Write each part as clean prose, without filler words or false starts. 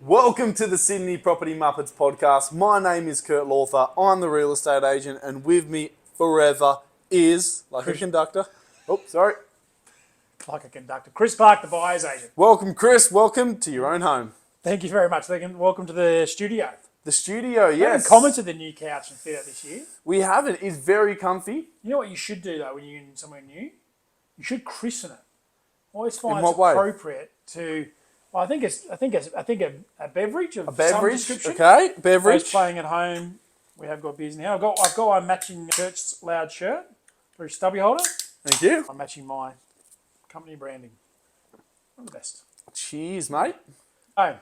Welcome to the Sydney Property Muppets podcast. My name is Kurt Lawther. I'm the real estate agent, and with me forever is, like a conductor. Oh, sorry. Like a conductor. Chris Clark, the buyer's agent. Welcome, Chris. Welcome to your own home. Thank you very much. Welcome to the studio. The studio, We haven't yes. commented the new couch and fit out this year. We haven't. It's very comfy. You know what you should do though when you're in somewhere new? You should christen it. I always find In what it's way? appropriate to. Well, I think a beverage of A beverage, some description. okay? Those Beverage. playing at home, we have got beers now. I've got my matching Kurt's Loud shirt, very stubby holder. Thank you. I'm matching my company branding. I'm the best. Cheers, mate. Oh,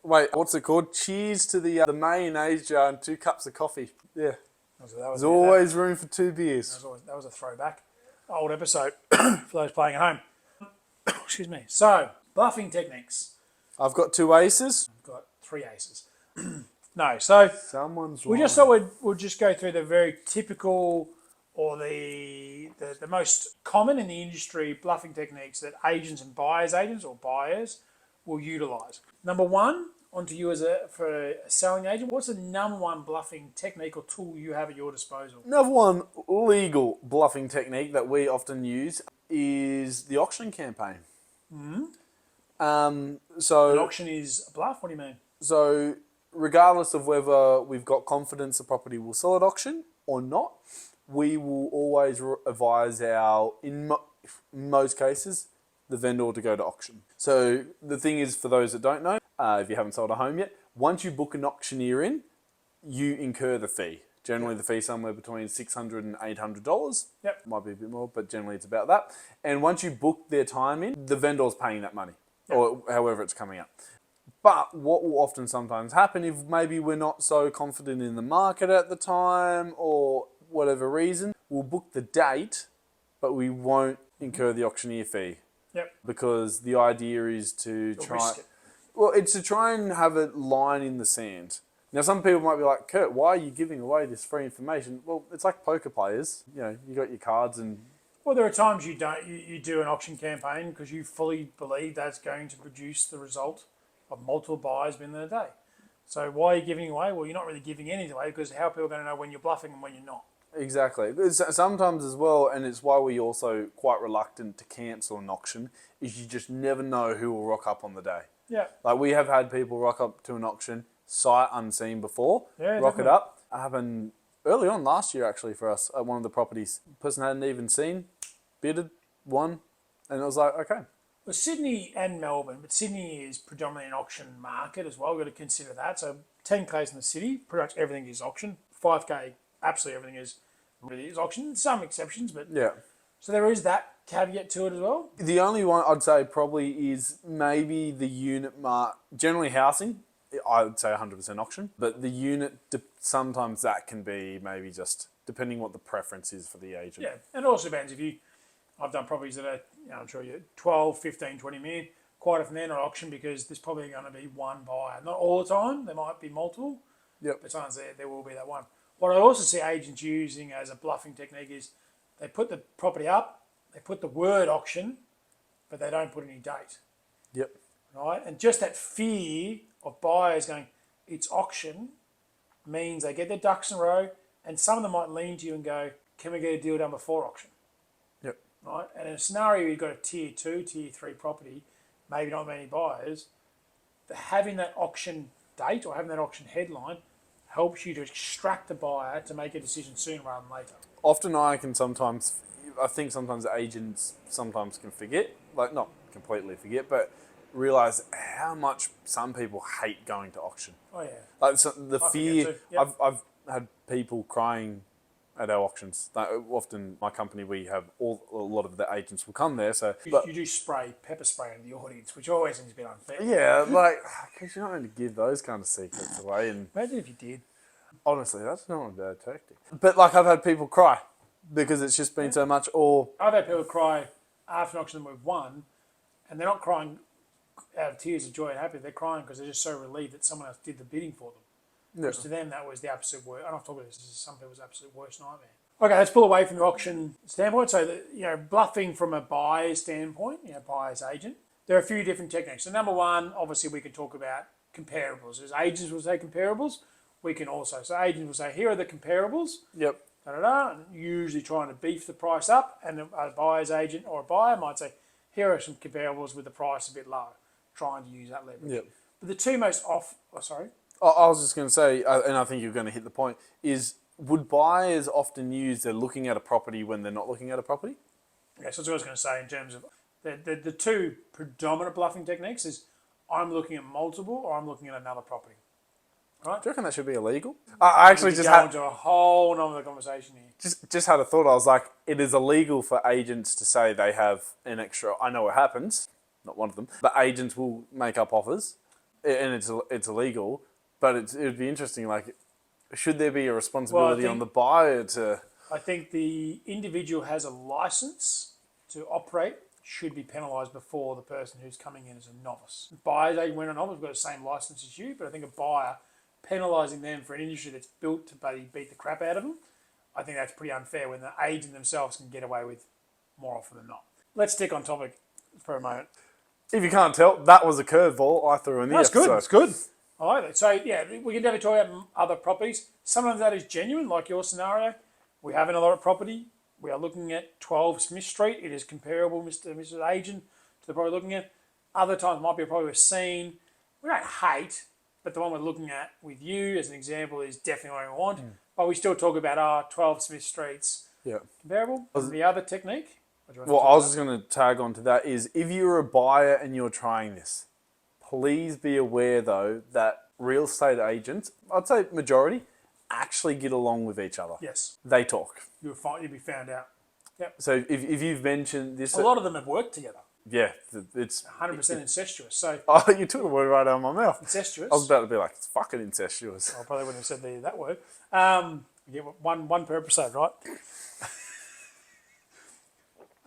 Wait, what's it called? Cheers to the mayonnaise jar and 2 cups of coffee. Yeah. There's always room for 2 beers. That was a throwback. Old episode for those playing at home. Excuse me. So, bluffing techniques. I've got 2 aces. I've got 3 aces. No, so Someone's we just thought we'd just go through the very typical or the most common in the industry bluffing techniques that agents and buyers agents or buyers will utilise. Number one, onto you for a selling agent. What's the number one bluffing technique or tool you have at your disposal? Number one legal bluffing technique that we often use is the auction campaign. An So auction is a bluff? What do you mean? so regardless of whether we've got confidence the property will sell at auction or not, we will always advise in most cases, the vendor to go to auction. So the thing is, for those that don't know, if you haven't sold a home yet, once you book an auctioneer in, you incur the fee. Generally, the fee somewhere between $600 and $800. Yep. Might be a bit more, but generally it's about that. And once you book their time in, the vendor's paying that money, or however it's coming up. But what will often sometimes happen if maybe we're not so confident in the market at the time or whatever reason, we'll book the date, but we won't incur the auctioneer fee. Yep. Because the idea is to Risk it. well, it's to try and have a line in the sand. Now, some people might be like, Kurt, why are you giving away this free information? Well, it's like poker players. You know, you got your cards and... Well, there are times you do an auction campaign because you fully believe that's going to produce the result of multiple buyers within a day. So why are you giving away? Well, you're not really giving anything away because how are people going to know when you're bluffing and when you're not? Exactly. Sometimes as well, and it's why we're also quite reluctant to cancel an auction, is you just never know who will rock up on the day. Yeah. Like we have had people rock up to an auction, sight unseen before, Yeah, rock it definitely. up. It happened early on last year actually for us at one of the properties. Person hadn't even seen, bidded, won, and it was like, okay. Well, Sydney and Melbourne, but Sydney is predominantly an auction market as well. We've got to consider that. So 10K's in the city, pretty much everything is auction. 5K, absolutely everything is auction. Some exceptions, but Yeah. so there is that caveat to it as well. The only one I'd say probably is maybe the unit mark. Generally housing, I would say 100% auction. But the unit, sometimes that can be maybe just depending what the preference is for the agent. Yeah, and it also depends if you. I've done properties that are, I'm sure you 12, 15, 20 million. Quite often they're not auction because there's probably going to be one buyer. Not all the time. There might be multiple. Yep. But sometimes there will be that one. What I also see agents using as a bluffing technique is they put the property up, they put the word auction, but they don't put any date. Yep. Right? And just that fear of buyers going, it's auction, means they get their ducks in a row, and some of them might lean to you and go, can we get a deal done before auction? Yep. Right? And in a scenario where you've got a tier 2, tier 3 property, maybe not many buyers, having that auction date or having that auction headline helps you to extract the buyer to make a decision sooner rather than later. Often I think sometimes the agents sometimes can forget, like not completely forget, but realise how much some people hate going to auction. Oh yeah. Like so the I forget fear, too, yep. I've had people crying at our auctions. Often my company, we have a lot of the agents will come there. So, You do spray, pepper spray into the audience, which always seems a bit unfair. yeah, like, because you're not going to give those kind of secrets away. And Imagine if you did. honestly, that's not a bad tactic. But like, I've had people cry because it's just been so much. Or I've had people cry after an auction that we've won, and they're not crying out of tears of joy and happy. They're crying because they're just so relieved that someone else did the bidding for them. yeah, Because to them, that was the absolute worst. I don't have to talk about this. This is some people's absolute worst nightmare. Okay, let's pull away from the auction standpoint. So, bluffing from a buyer's standpoint, buyer's agent, there are a few different techniques. So, number one, obviously, we can talk about comparables. As agents will say comparables, we can also. So agents will say, here are the comparables, Yep. and usually trying to beef the price up, and a buyer's agent or a buyer might say, here are some comparables with the price a bit low, trying to use that leverage. Yep. But the two most sorry. I was just going to say, and I think you're going to hit the point, is would buyers often use they're looking at a property when they're not looking at a property? Okay, so that's what I was going to say in terms of the two predominant bluffing techniques is I'm looking at multiple or I'm looking at another property. Right? Do you reckon that should be illegal? I actually We just could go had into a whole nother conversation here. just had a thought. I was like, it is illegal for agents to say they have an extra. I know it happens, not one of them, but agents will make up offers, and it's illegal. But it would be interesting. Like, should there be a responsibility on the buyer to? I think the individual has a license to operate should be penalised before the person who's coming in as a novice. Buyers, they went on novice, have got the same license as you, but I think a buyer penalising them for an industry that's built to beat the crap out of them, I think that's pretty unfair when the agent themselves can get away with more often than not. Let's stick on topic for a moment. If you can't tell, that was a curveball I threw in the That's episode. good. That's good. I like that. So yeah, we can definitely talk about other properties. Some of that is genuine, like your scenario. We have another property. We are looking at 12 Smith Street. It is comparable, Mr. Agent, to the property we're looking at. Other times it might be a property we've seen. We don't hate, but the one we're looking at with you as an example is definitely what we want. But we still talk about 12 Smith Streets Yeah. comparable. The other technique. Well, I was just going to tag on to that is if you're a buyer and you're trying this, please be aware though that real estate agents, I'd say majority, actually get along with each other. Yes, They talk. you'll be found out. So if you've mentioned this, A lot of them have worked together. yeah, it's 100% incestuous. So oh, you took the word right out of my mouth. incestuous. I was about to be like, it's fucking incestuous. I probably wouldn't have said that word. You get one per episode, right?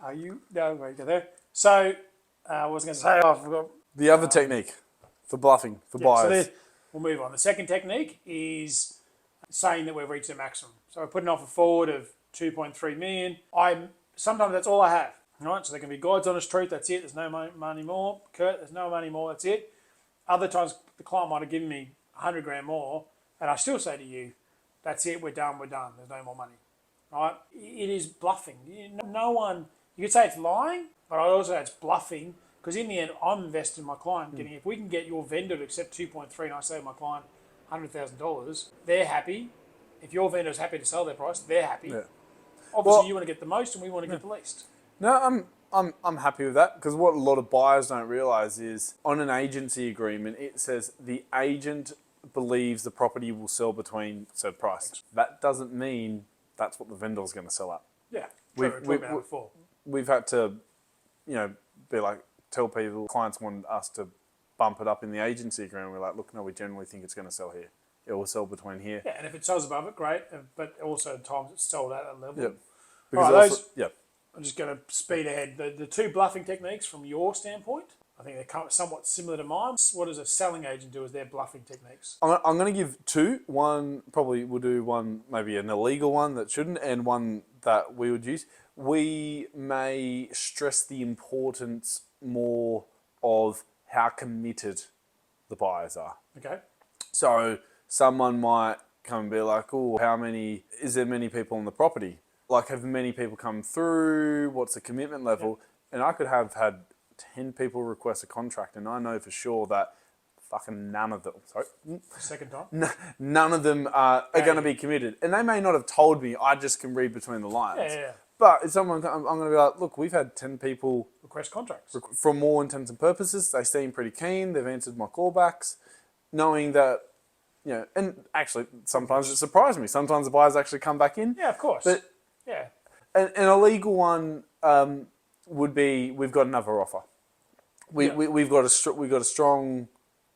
Are you? No, wait, go there. So, I was going to say, I forgot. The other technique for bluffing for So buyers. we'll move on. The second technique is saying that we've reached the maximum. So we're putting off a forward of 2.3 million. Sometimes that's all I have. Right? So there can be God's honest truth. That's it. There's no money more. Kurt, there's no money more. That's it. Other times the client might have given me 100 grand more, and I still say to you, that's it. We're done. There's no more money. Right? It is bluffing. No one. You could say it's lying, but I also say it's bluffing. Because in the end, I'm invested in my client getting. If we can get your vendor to accept 2.3, and I say to my client $100,000, they're happy. If your vendor is happy to sell their price, they're happy. Yeah. Obviously, you want to get the most, and we want to get the least. No, I'm happy with that because what a lot of buyers don't realise is on an agency agreement it says the agent believes the property will sell between said price. That doesn't mean that's what the vendor's going to sell at. Yeah, We've- true. We've talked about it before. We've had to, be like tell people clients want us to bump it up in the agency agreement. We're like, look, no, we generally think it's going to sell here. It will sell between here. Yeah, and if it sells above it, great. But also at times it's sold at that level. Yep. Right, Also, yep. I'm just going to speed ahead. The two bluffing techniques from your standpoint, I think they're somewhat similar to mine. What does a selling agent do as their bluffing techniques? I'm going to give two. One, probably we'll do one, maybe an illegal one that shouldn't, and one that we would use. We may stress the importance more of how committed the buyers are. Okay. So someone might come and be like, oh, is there many people on the property? Like, have many people come through? What's the commitment level? Yeah. And I could have had 10 people request a contract, and I know for sure that fucking none of them, Second time? none of them are going to be committed. And they may not have told me, I just can read between the lines. Yeah. But if someone, I'm going to be like, look, we've had 10 people Request contracts. from all intents and purposes. They seem pretty keen. They've answered my callbacks, knowing that, and actually sometimes it surprised me. Sometimes the buyers actually come back in. Yeah, of course. But yeah. an illegal one would be, we've got another offer. We've got a strong,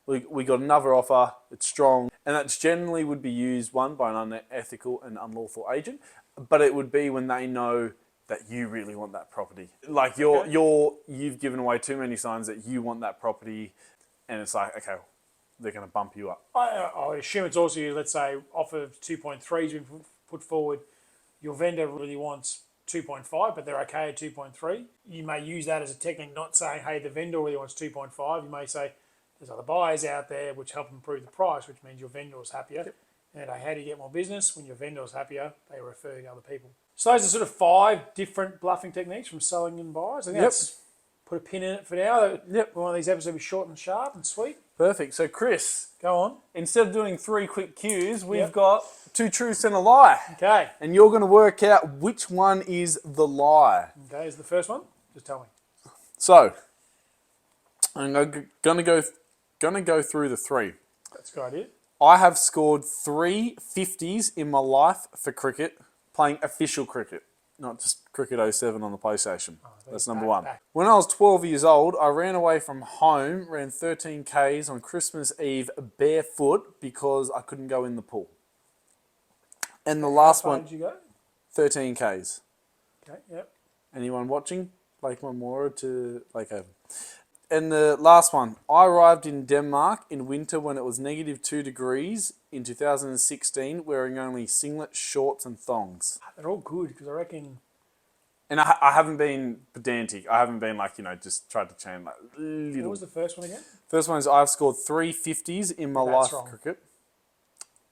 we got another offer. It's strong, and that's generally would be used by an unethical and unlawful agent. But it would be when they know that you really want that property. Like you've given away too many signs that you want that property, and it's like, okay, they're going to bump you up. I assume it's also, let's say, offer of 2.3 has been put forward. Your vendor really wants 2.5, but they're okay at 2.3. You may use that as a technique, not saying, hey, the vendor really wants 2.5. You may say, there's other buyers out there which help improve the price, which means your vendor's happier. And how do you get more business? When your vendor's happier, they refer to other people. So those are sort of 5 different bluffing techniques from selling and buyers. I think that's put a pin in it for now. Yep. We want these episodes to be short and sharp and sweet. Perfect. So, Chris, Go on. instead of doing 3 quick cues, we've Yep. got 2 truths and a lie. Okay. And you're going to work out which one is the lie. Okay, is the first one? Just tell me. So, I'm going to go through the 3. That's a good idea. I have scored 3 50s in my life for cricket, playing official cricket, not just Cricket 07 on the PlayStation. That's number 1. When I was 12 years old, I ran away from home, ran 13 Ks on Christmas Eve barefoot because I couldn't go in the pool. And the last How far one, did you go? 13 Ks. Okay, yep. Anyone watching? Lake Mamora to Lake Haven. And the last one, I arrived in Denmark in winter when it was -2 degrees in 2016, wearing only singlets, shorts and thongs. They're all good because I reckon... And I haven't been pedantic. I haven't been like, just tried to change like What little. was the first one again? First one is I've scored 3 50s in my That's life wrong. cricket.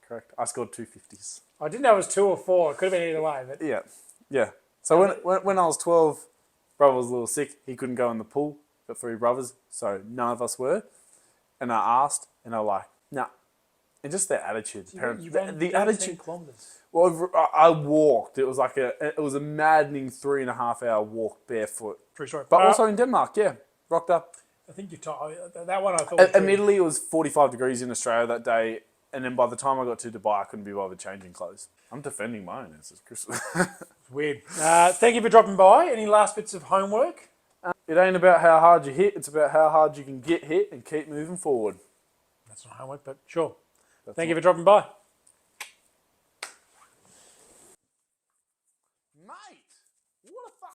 Correct. I scored 2 50s. I didn't know it was 2 or 4. It could have been either way. But Yeah. So when I was 12, brother was a little sick. He couldn't go in the pool. Got 3 brothers, so none of us were. And I asked, and they were like, nah. And just their attitude. you ran The 18 attitude. kilometres. Well, I walked. It was like it was a maddening 3.5 hour walk barefoot. True story. But also in Denmark, yeah, rocked up. I think that one I thought... was good. Admittedly, it was 45 degrees in Australia that day, and then by the time I got to Dubai, I couldn't be bothered changing clothes. I'm defending my own answers, Chris. It's weird. Thank you for dropping by. Any last bits of homework? It ain't about how hard you hit; it's about how hard you can get hit and keep moving forward. That's not homework, but sure. Thank you for dropping by.